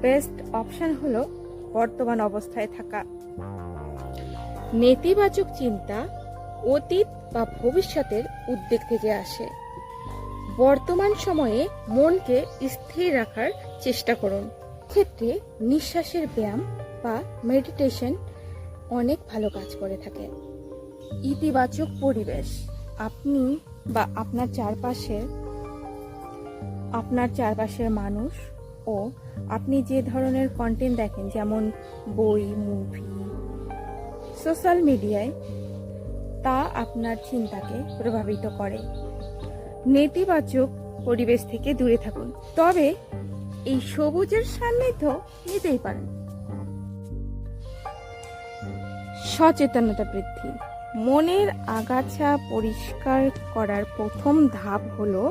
Best option হলো বর্তমান অবস্থায় থাকা। নেতিবাচক চিন্তা অতীত বা ভবিষ্যতের উদ্বেগ থেকে আসে। বর্তমান সময়ে মনকে স্থির রাখার চেষ্টা করুন। ক্ষেত্রে নিঃশ্বাসের ব্যায়াম বা মেডিটেশন অনেক ভালো কাজ করে থাকে। ইতিবাচক পরিবেশ, আপনি বা আপনার চারপাশের মানুষ ও আপনি যে ধরনের কন্টেন্ট দেখেন, যেমন বই, মুভি, সোশ্যাল মিডিয়ায়, তা আপনার চিন্তাকে প্রভাবিত করে। নেতিবাচক পরিবেশ থেকে দূরে থাকুন, তবে এই সবুজের সান্নিধ্য নিতেই পারেন। সচেতনতা বৃদ্ধি, মনের আগাছা পরিষ্কার করার প্রথম ধাপ হলো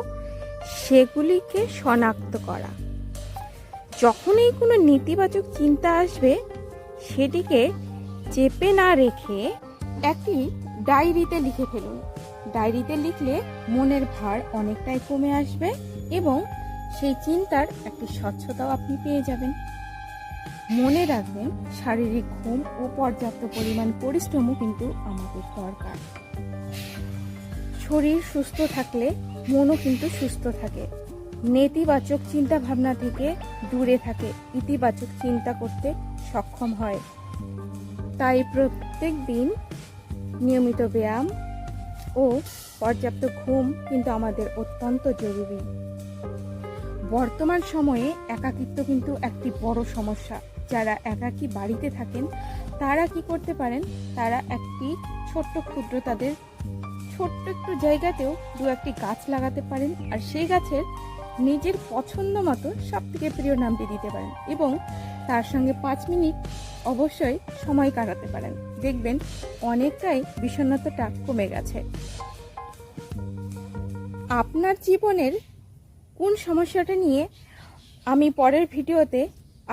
সেগুলিকে শনাক্ত করা। যখনই কোনো নেতিবাচক চিন্তা আসবে, সেটিকে চেপে না রেখে একটি ডায়েরিতে লিখে ফেলুন। ডায়েরিতে লিখলে মনের ভার অনেকটাই কমে আসবে এবং সেই চিন্তার একটি স্বচ্ছতাও আপনি পেয়ে যাবেন। মনে রাখবেন, শারীরিক ঘুম ও পর্যাপ্ত পরিমাণ পরিশ্রমও কিন্তু আমাদের দরকার। শরীর সুস্থ থাকলে মনও কিন্তু সুস্থ থাকে। নেতিবাচক চিন্তা ভাবনা থেকে দূরে থাকে, ইতিবাচক চিন্তা করতে সক্ষম হয়। তাই প্রত্যেক দিন নিয়মিত ব্যায়াম ও পর্যাপ্ত ঘুম কিন্তু আমাদের অত্যন্ত জরুরি। বর্তমান সময়ে একাকিত্ব কিন্তু একটি বড় সমস্যা। যারা একাকী বাড়িতে থাকেন, তারা কি করতে পারেন, তারা একটি তাদের ছোট্ট একটু জায়গাতেও দু একটি গাছ লাগাতে পারেন, আর সেই গাছের নিজের পছন্দ মতো সবথেকে প্রিয় নামটি দিতে পারেন এবং তার সঙ্গে 5 মিনিট অবশ্যই সময় কাটাতে পারেন। দেখবেন অনেকটাই বিষণ্ণতাটা কমে গেছে। আপনার জীবনের কোন সমস্যাটা নিয়ে আমি পরের ভিডিওতে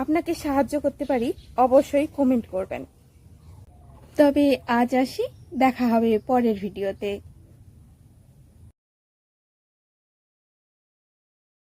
আপনাকে সাহায্য করতে পারি, অবশ্যই কমেন্ট করবেন। তবে আজ আসি, দেখা হবে পরের ভিডিওতে।